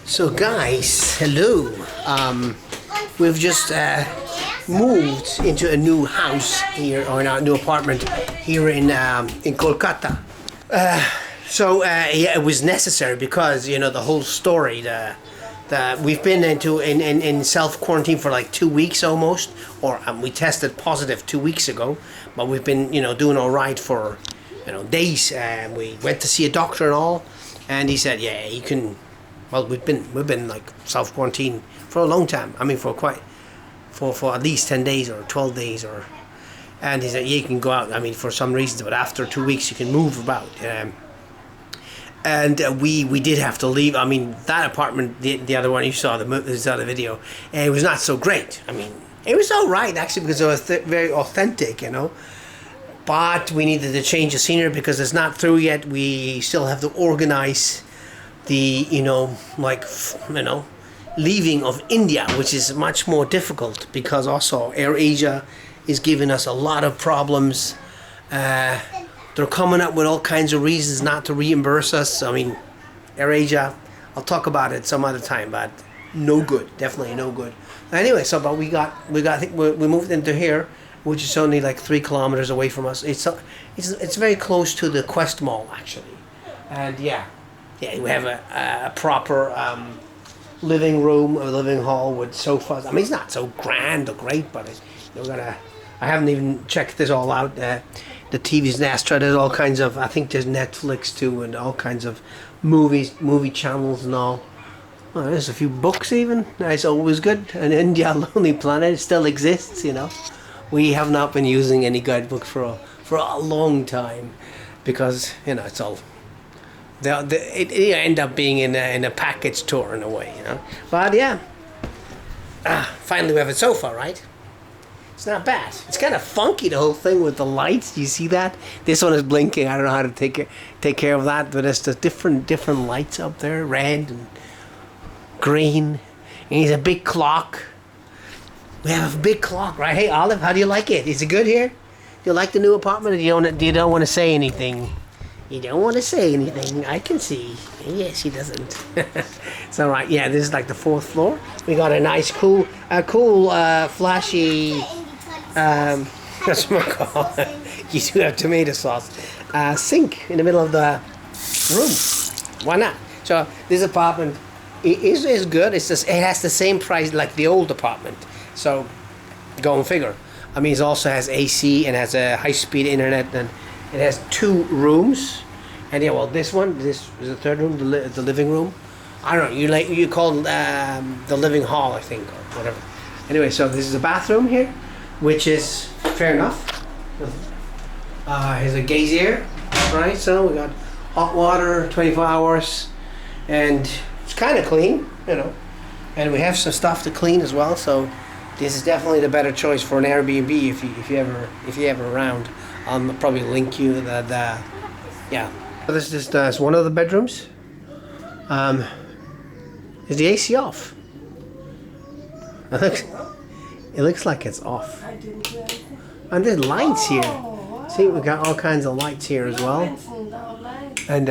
So guys, hello. We've just moved into a new house here, or a new apartment here in Kolkata. Yeah, it was necessary because the whole story. We've been in self quarantine for like 2 weeks almost, or we tested positive 2 weeks ago, but we've been doing all right for days. And we went to see a doctor and all, and he said, yeah, you can. Well, we've been like self quarantine for a long time. I mean, for at least 10 days or 12 days, and he said, yeah, you can go out. I mean, for some reasons, but after 2 weeks, you can move about. And we did have to leave. I mean, that apartment, the other one you saw, the video, it was not so great. I mean, it was all right actually because it was very authentic, But we needed to change the scenery because it's not through yet. We still have to organize the leaving of India, which is much more difficult because also AirAsia is giving us a lot of problems. They're coming up with all kinds of reasons not to reimburse us. I mean, AirAsia, I'll talk about it some other time, but no good, definitely no good. Anyway, but we got I think we moved into here, which is only like 3 kilometers away from us. It's very close to the Quest Mall actually, and yeah, we have a proper living room, a living hall with sofas. I mean, it's not so grand or great, but I haven't even checked this all out. The TV's Astra, there's all kinds of, I think there's Netflix too, and all kinds of movie channels and all. Well, there's a few books even. That's always good. And India, Lonely Planet, still exists, We have not been using any guidebook for a long time because, it's all, it end up being in a package tour in a way, But yeah, finally we have a sofa, right? It's not bad. It's kind of funky, the whole thing with the lights. Do you see that? This one is blinking. I don't know how to take care of that, but it's the different lights up there, red and green. And it's a big clock. We have a big clock, right? Hey, Olive, how do you like it? Is it good here? Do you like the new apartment, or you don't want to say anything? You don't want to say anything. I can see. Yes, he doesn't. It's all right. Yeah, this is like the 4th floor. We got a nice, cool, flashy. That's what I call it. You do have tomato sauce. Sink in the middle of the room. Why not? So this apartment is good. It has the same price like the old apartment. So go and figure. I mean, it also has AC and has a high-speed internet, and it has 2 rooms. And yeah, well, this is the 3rd room, the living room. I don't know. You call the living hall, I think, or whatever. Anyway, so this is a bathroom here, which is fair enough. Here's a geyser, right? So we got hot water, 24 hours, and it's kind of clean, And we have some stuff to clean as well. So this is definitely the better choice for an Airbnb if you ever around. I'll probably link you yeah. So this is one of the bedrooms. Is the AC off? It looks like it's off. And there's lights here. See, we got all kinds of lights here as well. And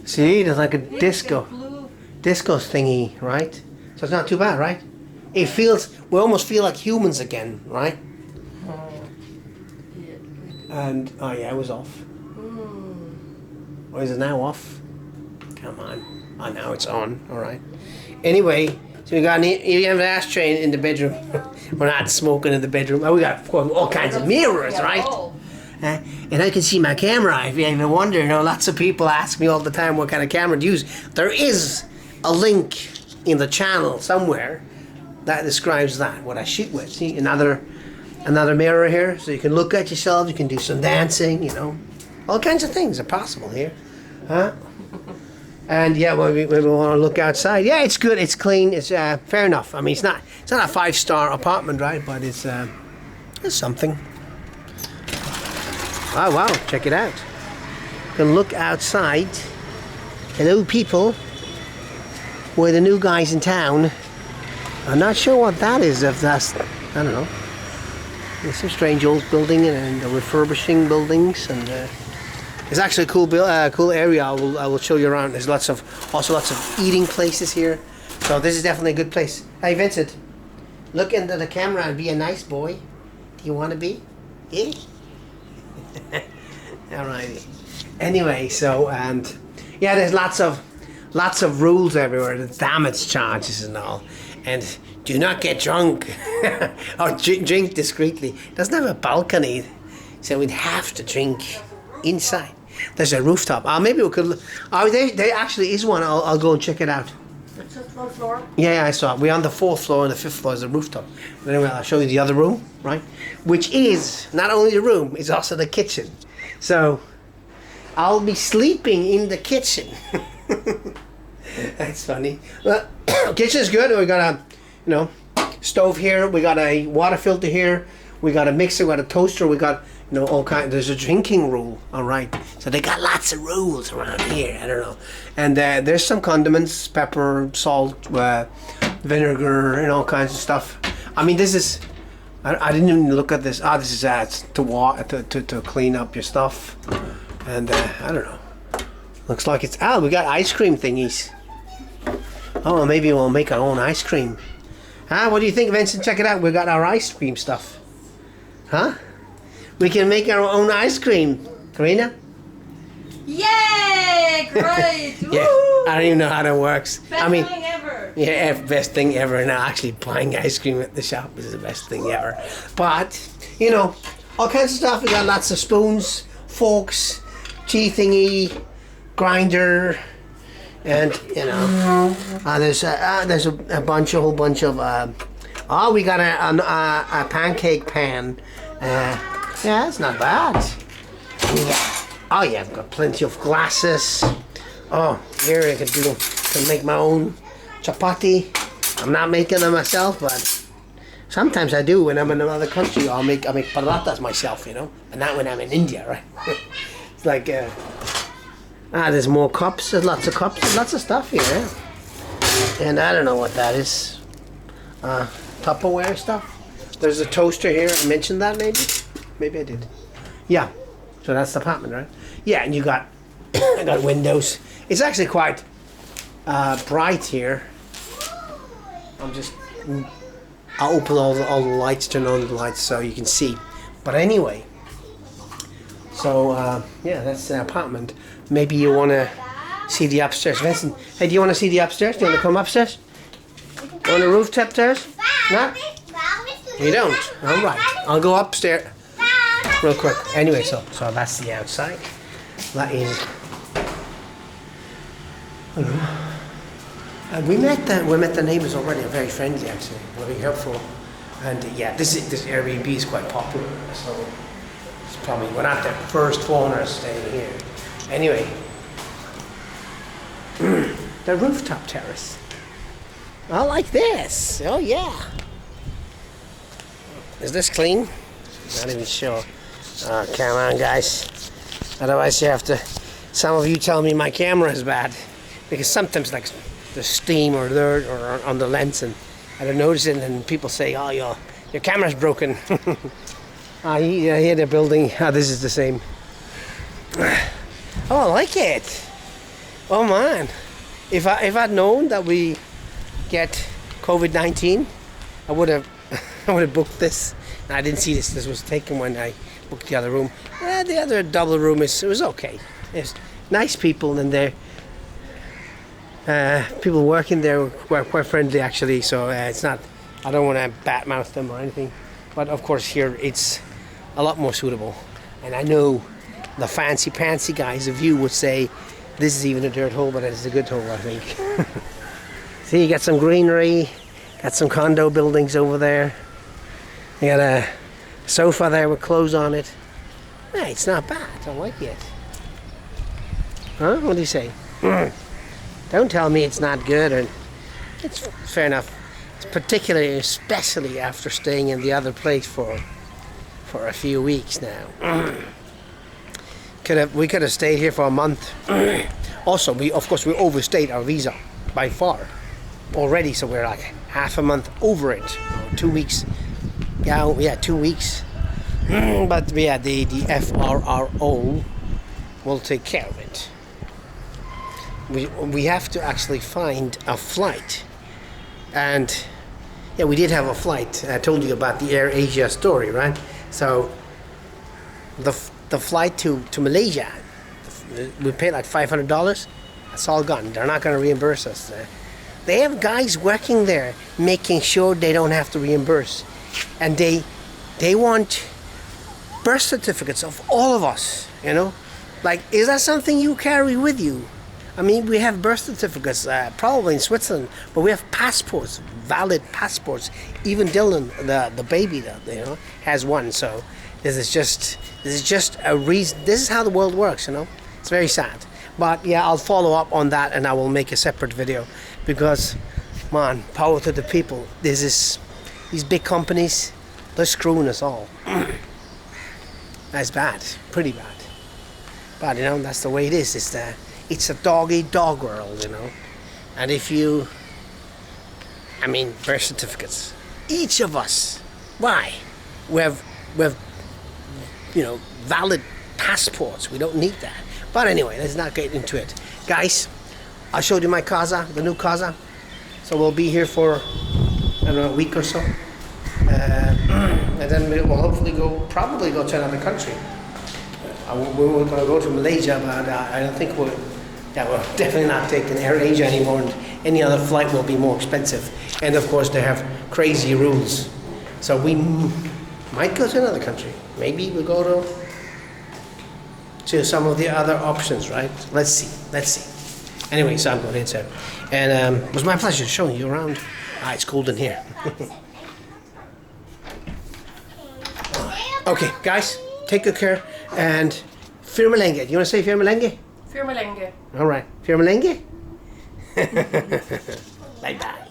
see, there's like a disco thingy, right? So it's not too bad, right? We almost feel like humans again, right? And oh yeah, it was off. Or is it now off? Come on. Oh, now it's on. All right. Anyway, so you have an ashtray in the bedroom. We're not smoking in the bedroom. Oh, we got all kinds of mirrors, right? And I can see my camera. If you ever wonder, lots of people ask me all the time what kind of camera to use. There is a link in the channel somewhere that describes what I shoot with. See, another mirror here, so you can look at yourself. You can do some dancing. All kinds of things are possible here, huh? And yeah, when we want to look outside, yeah, it's good, it's clean, it's fair enough. I mean, it's not a 5-star apartment, right? But it's something. Oh wow, check it out. You can look outside. Hello, people. We're the new guys in town. I'm not sure what that is. If that's, I don't know. It's a strange old building, and refurbishing buildings, and It's actually a cool area. I will show you around. There's also lots of eating places here. So this is definitely a good place. Hey Vincent, look into the camera and be a nice boy. Do you want to be? Yeah. Alrighty. Anyway, so and yeah, there's lots of rules everywhere. The damage charges and all, and do not get drunk or drink discreetly. It doesn't have a balcony, so we'd have to drink inside. There's a rooftop. Maybe we could. Oh, there actually is one. I'll go and check it out. It's just one floor. Yeah, I saw it. We're on the 4th floor, and the 5th floor is a rooftop. But anyway, I'll show you the other room, right? Which is not only the room, it's also the kitchen. So I'll be sleeping in the kitchen. That's funny. Well, kitchen's good. We got a, stove here. We got a water filter here. We got a mixer. We got a toaster. We got, all kinds. There's a drinking rule. All right. So they got lots of rules around here. I don't know. And there's some condiments: pepper, salt, vinegar, and all kinds of stuff. I mean, this is. I didn't even look at this. This is to clean up your stuff. And I don't know. Looks like it's. We got ice cream thingies. Oh, well, maybe we'll make our own ice cream. What do you think, Vincent? Check it out. We got our ice cream stuff. We can make our own ice cream. Karina? Yay! Great! Yeah. I don't even know how that works. Best thing ever. Yeah, best thing ever. Now, actually, buying ice cream at the shop is the best thing ever. But, all kinds of stuff. We got lots of spoons, forks, tea thingy, grinder, and there's a whole bunch of we got a pancake pan. Yeah, it's not bad. Oh yeah, I've got plenty of glasses. Oh, here I can make my own chapati. I'm not making them myself, but sometimes I do when I'm in another country. I make parathas myself, but not when I'm in India, right? It's like there's more cups. There's lots of cups. There's lots of stuff here. And I don't know what that is. Tupperware stuff. There's a toaster here. I mentioned that maybe. Maybe I did. Yeah. So that's the apartment, right? Yeah, and you got I got windows. It's actually quite bright here. I'll open all the lights, turn on the lights so you can see. But anyway. So yeah, that's the apartment. Maybe you want to see the upstairs. Vincent, hey, do you want to see the upstairs? Do you want to come upstairs? On the rooftop terrace? No? You don't? All right. I'll go upstairs real quick. Anyway, so that's the outside. That is. And we met the neighbors already. They're very friendly, actually. Very helpful. And yeah, this Airbnb is quite popular. So it's probably we're not the first foreigners staying here. Anyway, the rooftop terrace. I like this. Oh yeah. Is this clean? Not even sure. Oh, come on, guys. Otherwise, you have to. Some of you tell me my camera is bad because sometimes, like, there's steam or dirt or on the lens, and I don't notice it, and people say, "Oh, your camera's broken." Here they're building. This is the same. Oh, I like it. Oh man, if I'd known that we get COVID-19, I would have booked this. I didn't see this. This was taken when I booked the other room. The other double room it was okay. It's nice people in there. People working there were quite friendly actually. So it's not. I don't want to badmouth them or anything. But of course here it's a lot more suitable. And I know the fancy pantsy guys of you would say this is even a dirt hole, but it's a good hole, I think. See, you got some greenery, got some condo buildings over there. You got a sofa there with clothes on it. Hey, it's not bad. I like it. Huh? What do you say? Don't tell me it's not good. Or it's fair enough. It's particularly, especially after staying in the other place for a few weeks now. We could have stayed here for a month. Also, we overstayed our visa by far already, so we're like half a month over it. 2 weeks. Yeah, 2 weeks. But yeah, the FRRO will take care of it. We have to actually find a flight, and yeah, we did have a flight. I told you about the AirAsia story, right? So the flight to Malaysia, we paid like $500. That's all gone. They're not going to reimburse us. They have guys working there making sure they don't have to reimburse, and they want birth certificates of all of us. You know, like, is that something you carry with you? I mean, we have birth certificates, probably in Switzerland, but we have passports, valid passports. Even Dylan, the baby, you know, has one. So this is just a reason. This is how the world works, you know. It's very sad. But yeah, I'll follow up on that, and I will make a separate video, because, man, power to the people. These big companies, they're screwing us all. That's bad, pretty bad. But you know, that's the way it is. It's a dog-eat-dog world, you know. And birth certificates. Each of us, why? We have, you know, valid passports. We don't need that. But anyway, let's not get into it. Guys, I showed you my casa, the new casa. So we'll be here for, I don't know, a week or so. And then we'll hopefully probably go to another country. We were going to go to Malaysia, but I don't think we're definitely not taking AirAsia anymore, and any other flight will be more expensive. And of course, they have crazy rules. So we might go to another country. Maybe we'll go to some of the other options, right? Let's see. Anyway, so I'm going inside. And it was my pleasure showing you around. It's cold in here. Okay, guys, take good care. And Firmalenge. You want to say Firmalenge? Firmalenge. All right. Firmalenge? Bye-bye.